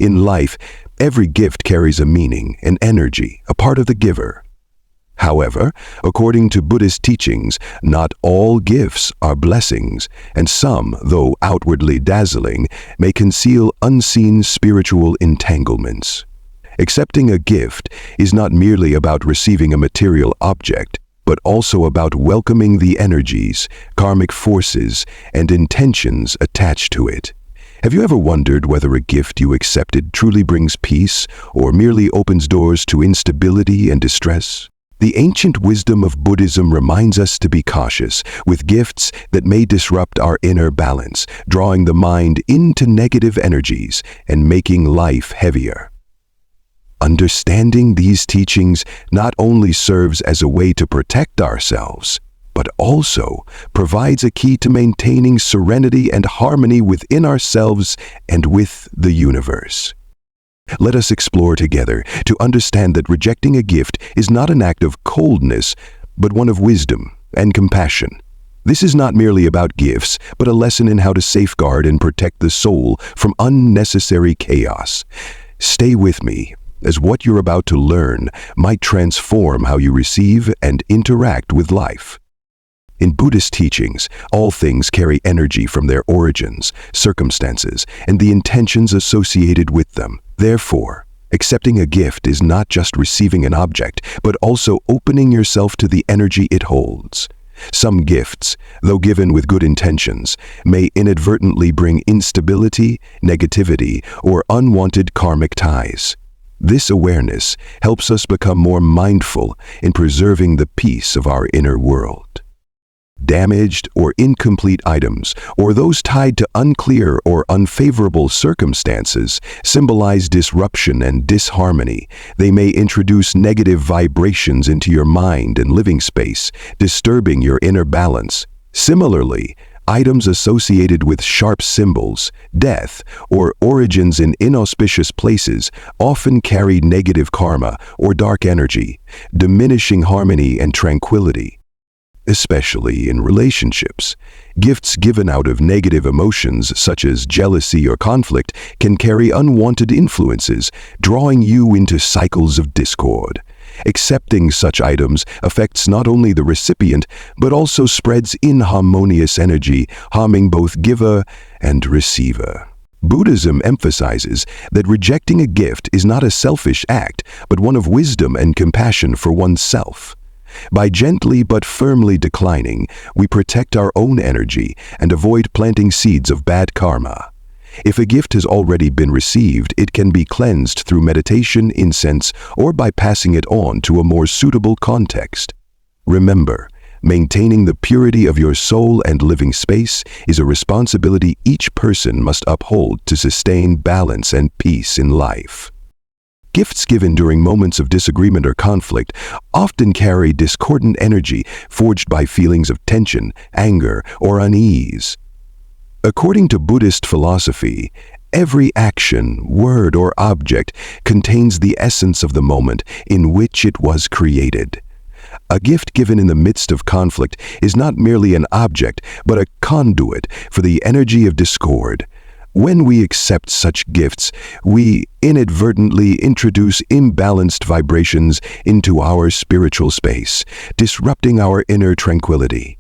In life, every gift carries a meaning, an energy, a part of the giver. However, according to Buddhist teachings, not all gifts are blessings, and some, though outwardly dazzling, may conceal unseen spiritual entanglements. Accepting a gift is not merely about receiving a material object, but also about welcoming the energies, karmic forces, and intentions attached to it. Have you ever wondered whether a gift you accepted truly brings peace or merely opens doors to instability and distress? The ancient wisdom of Buddhism reminds us to be cautious with gifts that may disrupt our inner balance, drawing the mind into negative energies and making life heavier. Understanding these teachings not only serves as a way to protect ourselves, but also provides a key to maintaining serenity and harmony within ourselves and with the universe. Let us explore together to understand that rejecting a gift is not an act of coldness, but one of wisdom and compassion. This is not merely about gifts, but a lesson in how to safeguard and protect the soul from unnecessary chaos. Stay with me, as what you're about to learn might transform how you receive and interact with life. In Buddhist teachings, all things carry energy from their origins, circumstances, and the intentions associated with them. Therefore, accepting a gift is not just receiving an object, but also opening yourself to the energy it holds. Some gifts, though given with good intentions, may inadvertently bring instability, negativity, or unwanted karmic ties. This awareness helps us become more mindful in preserving the peace of our inner world. Damaged or incomplete items, or those tied to unclear or unfavorable circumstances, symbolize disruption and disharmony. They may introduce negative vibrations into your mind and living space, disturbing your inner balance. Similarly, items associated with sharp symbols, death, or origins in inauspicious places often carry negative karma or dark energy, diminishing harmony and tranquility. Especially in relationships, gifts given out of negative emotions such as jealousy or conflict can carry unwanted influences, drawing you into cycles of discord. Accepting such items affects not only the recipient, but also spreads inharmonious energy, harming both giver and receiver. Buddhism emphasizes that rejecting a gift is not a selfish act, but one of wisdom and compassion for oneself. By gently but firmly declining, we protect our own energy and avoid planting seeds of bad karma. If a gift has already been received, it can be cleansed through meditation, incense, or by passing it on to a more suitable context. Remember, maintaining the purity of your soul and living space is a responsibility each person must uphold to sustain balance and peace in life. Gifts given during moments of disagreement or conflict often carry discordant energy forged by feelings of tension, anger, or unease. According to Buddhist philosophy, every action, word, or object contains the essence of the moment in which it was created. A gift given in the midst of conflict is not merely an object, but a conduit for the energy of discord. When we accept such gifts, we inadvertently introduce imbalanced vibrations into our spiritual space, disrupting our inner tranquility.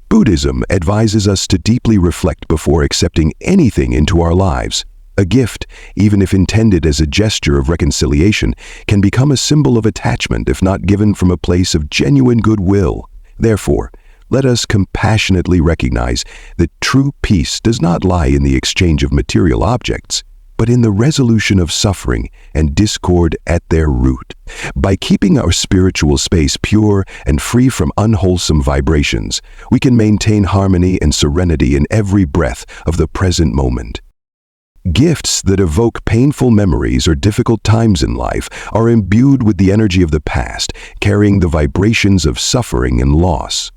Buddhism advises us to deeply reflect before accepting anything into our lives. A gift, even if intended as a gesture of reconciliation, can become a symbol of attachment if not given from a place of genuine goodwill. Therefore, let us compassionately recognize that true peace does not lie in the exchange of material objects, but in the resolution of suffering and discord at their root. By keeping our spiritual space pure and free from unwholesome vibrations, we can maintain harmony and serenity in every breath of the present moment. Gifts that evoke painful memories or difficult times in life are imbued with the energy of the past, carrying the vibrations of suffering and loss.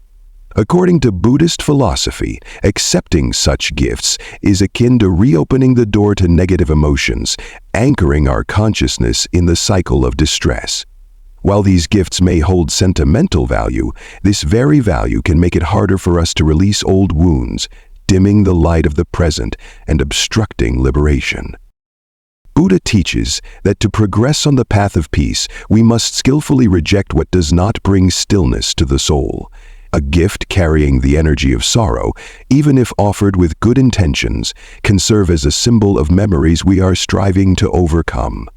According to Buddhist philosophy, accepting such gifts is akin to reopening the door to negative emotions, anchoring our consciousness in the cycle of distress. While these gifts may hold sentimental value, this very value can make it harder for us to release old wounds, dimming the light of the present and obstructing liberation. Buddha teaches that to progress on the path of peace, we must skillfully reject what does not bring stillness to the soul. A gift carrying the energy of sorrow, even if offered with good intentions, can serve as a symbol of memories we are striving to overcome.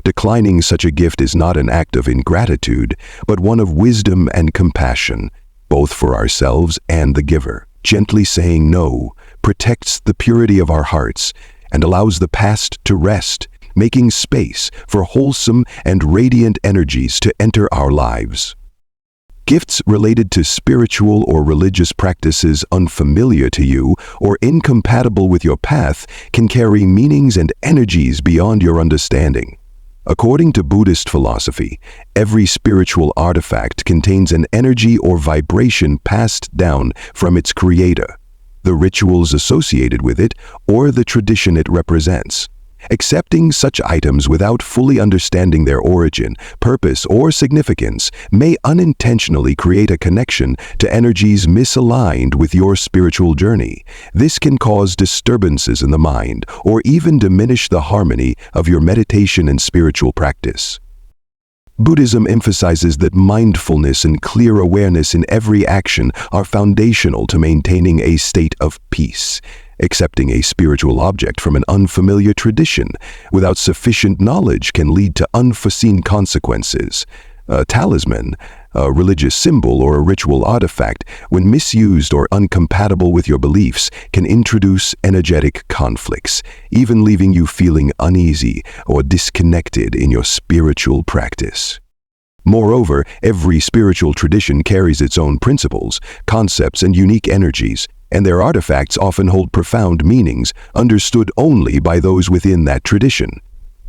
Declining such a gift is not an act of ingratitude, but one of wisdom and compassion, both for ourselves and the giver. Gently saying no protects the purity of our hearts and allows the past to rest, making space for wholesome and radiant energies to enter our lives. Gifts related to spiritual or religious practices unfamiliar to you or incompatible with your path can carry meanings and energies beyond your understanding. According to Buddhist philosophy, every spiritual artifact contains an energy or vibration passed down from its creator, the rituals associated with it, or the tradition it represents. Accepting such items without fully understanding their origin, purpose, or significance may unintentionally create a connection to energies misaligned with your spiritual journey. This can cause disturbances in the mind or even diminish the harmony of your meditation and spiritual practice. Buddhism emphasizes that mindfulness and clear awareness in every action are foundational to maintaining a state of peace. Accepting a spiritual object from an unfamiliar tradition without sufficient knowledge can lead to unforeseen consequences. A talisman, a religious symbol, or a ritual artifact, when misused or incompatible with your beliefs, can introduce energetic conflicts, even leaving you feeling uneasy or disconnected in your spiritual practice. Moreover, every spiritual tradition carries its own principles, concepts, and unique energies, and their artifacts often hold profound meanings understood only by those within that tradition.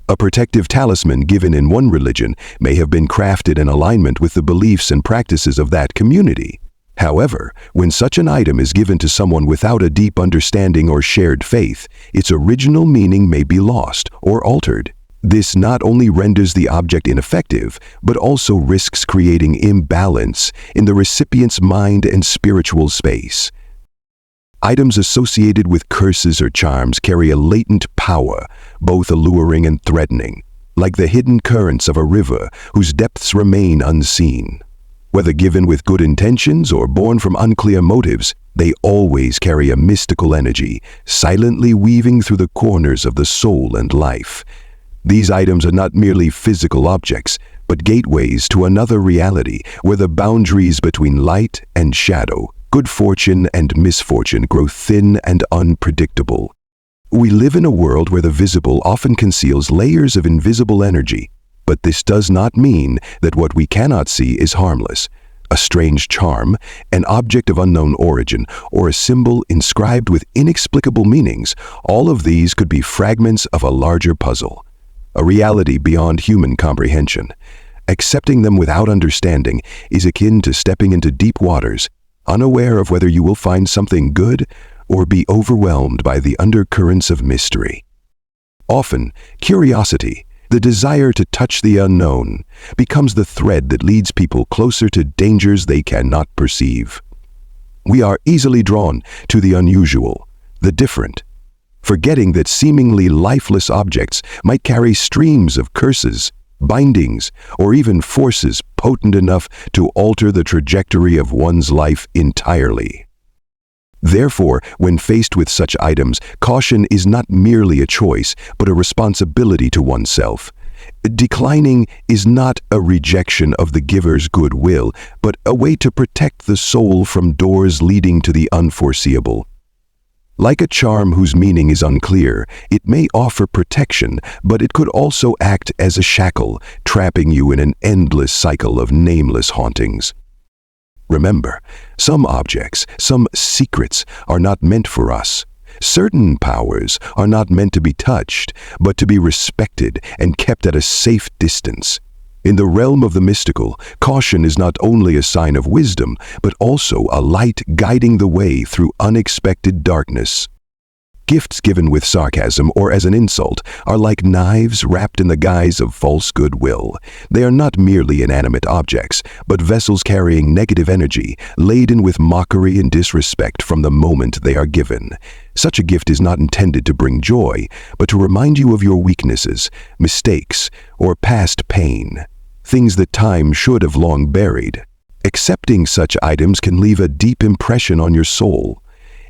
A protective talisman given in one religion may have been crafted in alignment with the beliefs and practices of that community. However, when such an item is given to someone without a deep understanding or shared faith, its original meaning may be lost or altered. This not only renders the object ineffective, but also risks creating imbalance in the recipient's mind and spiritual space. Items associated with curses or charms carry a latent power, both alluring and threatening, like the hidden currents of a river whose depths remain unseen. Whether given with good intentions or born from unclear motives, they always carry a mystical energy, silently weaving through the corners of the soul and life. These items are not merely physical objects, but gateways to another reality where the boundaries between light and shadow, good fortune and misfortune grow thin and unpredictable. We live in a world where the visible often conceals layers of invisible energy, but this does not mean that what we cannot see is harmless. A strange charm, an object of unknown origin, or a symbol inscribed with inexplicable meanings, all of these could be fragments of a larger puzzle, a reality beyond human comprehension. Accepting them without understanding is akin to stepping into deep waters, unaware of whether you will find something good or be overwhelmed by the undercurrents of mystery. Often, curiosity, the desire to touch the unknown, becomes the thread that leads people closer to dangers they cannot perceive. We are easily drawn to the unusual, the different, forgetting that seemingly lifeless objects might carry streams of curses, bindings, or even forces potent enough to alter the trajectory of one's life entirely. Therefore, when faced with such items, caution is not merely a choice, but a responsibility to oneself. Declining is not a rejection of the giver's goodwill, but a way to protect the soul from doors leading to the unforeseeable. Like a charm whose meaning is unclear, it may offer protection, but it could also act as a shackle, trapping you in an endless cycle of nameless hauntings. Remember, some objects, some secrets are not meant for us. Certain powers are not meant to be touched, but to be respected and kept at a safe distance. In the realm of the mystical, caution is not only a sign of wisdom, but also a light guiding the way through unexpected darkness. Gifts given with sarcasm or as an insult are like knives wrapped in the guise of false goodwill. They are not merely inanimate objects, but vessels carrying negative energy, laden with mockery and disrespect from the moment they are given. Such a gift is not intended to bring joy, but to remind you of your weaknesses, mistakes, or past pain, things that time should have long buried. Accepting such items can leave a deep impression on your soul.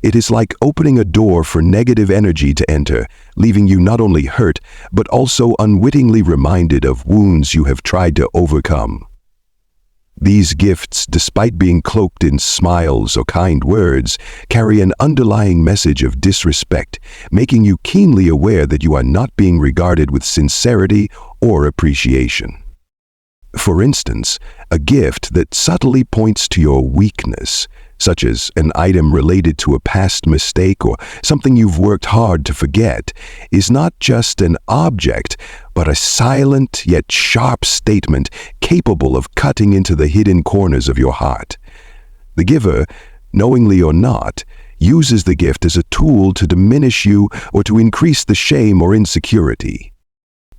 It is like opening a door for negative energy to enter, leaving you not only hurt, but also unwittingly reminded of wounds you have tried to overcome. These gifts, despite being cloaked in smiles or kind words, carry an underlying message of disrespect, making you keenly aware that you are not being regarded with sincerity or appreciation. For instance, a gift that subtly points to your weakness, such as an item related to a past mistake or something you've worked hard to forget, is not just an object, but a silent yet sharp statement capable of cutting into the hidden corners of your heart. The giver, knowingly or not, uses the gift as a tool to diminish you or to increase the shame or insecurity.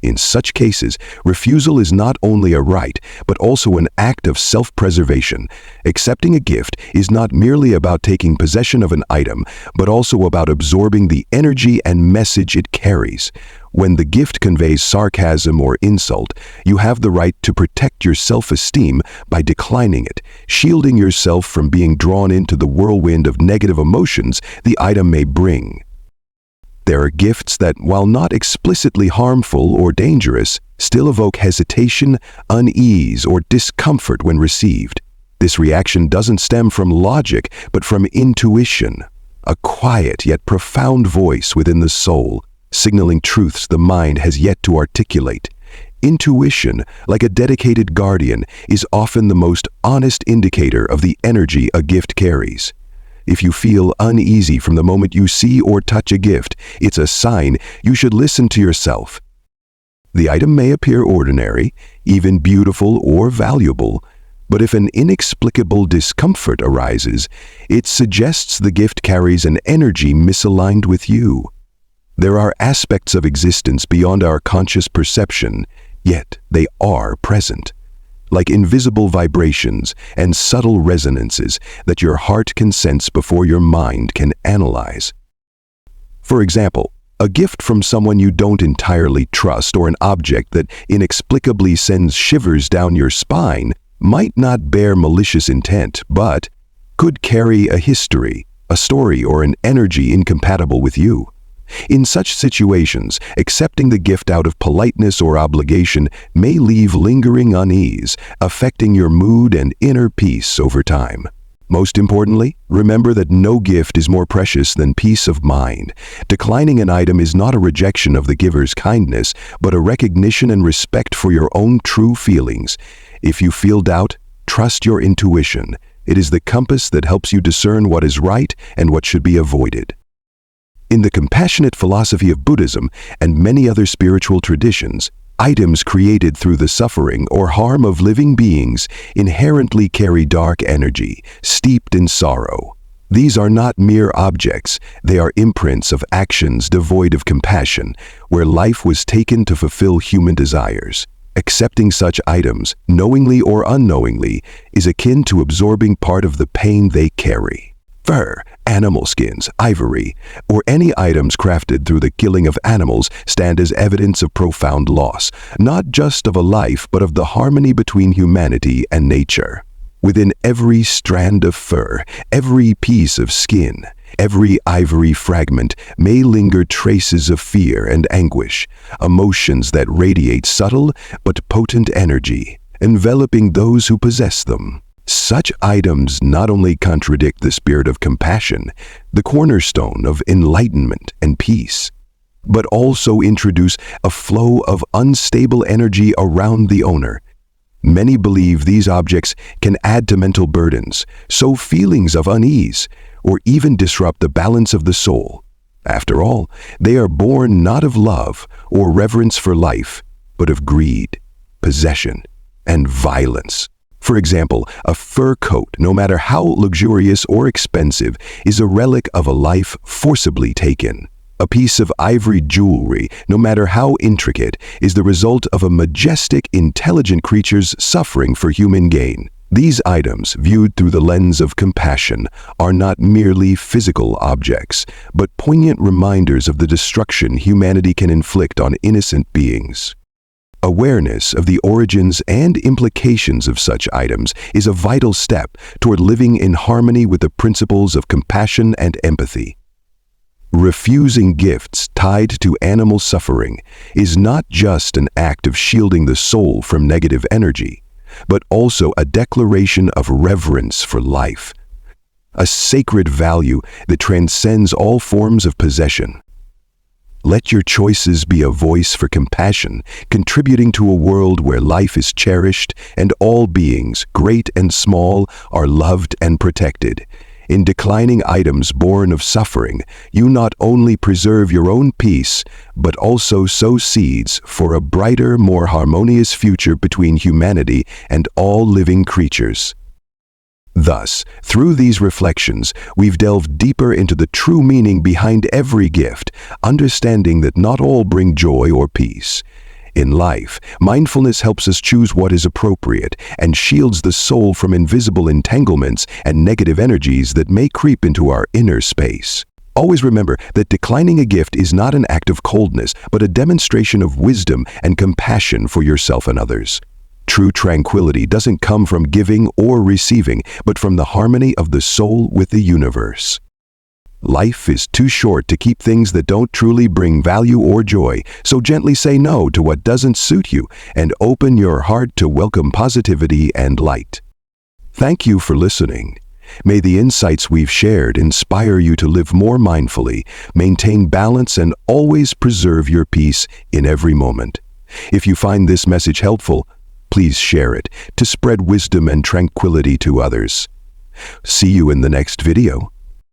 In such cases, refusal is not only a right, but also an act of self-preservation. Accepting a gift is not merely about taking possession of an item, but also about absorbing the energy and message it carries. When the gift conveys sarcasm or insult, you have the right to protect your self-esteem by declining it, shielding yourself from being drawn into the whirlwind of negative emotions the item may bring. There are gifts that, while not explicitly harmful or dangerous, still evoke hesitation, unease, or discomfort when received. This reaction doesn't stem from logic, but from intuition, a quiet yet profound voice within the soul, signaling truths the mind has yet to articulate. Intuition, like a dedicated guardian, is often the most honest indicator of the energy a gift carries. If you feel uneasy from the moment you see or touch a gift, it's a sign you should listen to yourself. The item may appear ordinary, even beautiful or valuable, but if an inexplicable discomfort arises, it suggests the gift carries an energy misaligned with you. There are aspects of existence beyond our conscious perception, yet they are present, like invisible vibrations and subtle resonances that your heart can sense before your mind can analyze. For example, a gift from someone you don't entirely trust or an object that inexplicably sends shivers down your spine might not bear malicious intent, but could carry a history, a story, or an energy incompatible with you. In such situations, accepting the gift out of politeness or obligation may leave lingering unease, affecting your mood and inner peace over time. Most importantly, remember that no gift is more precious than peace of mind. Declining an item is not a rejection of the giver's kindness, but a recognition and respect for your own true feelings. If you feel doubt, trust your intuition. It is the compass that helps you discern what is right and what should be avoided. In the compassionate philosophy of Buddhism and many other spiritual traditions, items created through the suffering or harm of living beings inherently carry dark energy, steeped in sorrow. These are not mere objects, they are imprints of actions devoid of compassion, where life was taken to fulfill human desires. Accepting such items, knowingly or unknowingly, is akin to absorbing part of the pain they carry. Fur, animal skins, ivory, or any items crafted through the killing of animals stand as evidence of profound loss, not just of a life, but of the harmony between humanity and nature. Within every strand of fur, every piece of skin, every ivory fragment may linger traces of fear and anguish, emotions that radiate subtle but potent energy, enveloping those who possess them. Such items not only contradict the spirit of compassion, the cornerstone of enlightenment and peace, but also introduce a flow of unstable energy around the owner. Many believe these objects can add to mental burdens, sow feelings of unease, or even disrupt the balance of the soul. After all, they are born not of love or reverence for life, but of greed, possession, and violence. For example, a fur coat, no matter how luxurious or expensive, is a relic of a life forcibly taken. A piece of ivory jewelry, no matter how intricate, is the result of a majestic, intelligent creature's suffering for human gain. These items, viewed through the lens of compassion, are not merely physical objects, but poignant reminders of the destruction humanity can inflict on innocent beings. Awareness of the origins and implications of such items is a vital step toward living in harmony with the principles of compassion and empathy. Refusing gifts tied to animal suffering is not just an act of shielding the soul from negative energy, but also a declaration of reverence for life, a sacred value that transcends all forms of possession. Let your choices be a voice for compassion, contributing to a world where life is cherished and all beings, great and small, are loved and protected. In declining items born of suffering, you not only preserve your own peace, but also sow seeds for a brighter, more harmonious future between humanity and all living creatures. Thus, through these reflections, we've delved deeper into the true meaning behind every gift, understanding that not all bring joy or peace. In life, mindfulness helps us choose what is appropriate and shields the soul from invisible entanglements and negative energies that may creep into our inner space. Always remember that declining a gift is not an act of coldness, but a demonstration of wisdom and compassion for yourself and others. True tranquility doesn't come from giving or receiving, but from the harmony of the soul with the universe. Life is too short to keep things that don't truly bring value or joy, so gently say no to what doesn't suit you and open your heart to welcome positivity and light. Thank you for listening. May the insights we've shared inspire you to live more mindfully, maintain balance, and always preserve your peace in every moment. If you find this message helpful, please share it to spread wisdom and tranquility to others. See you in the next video.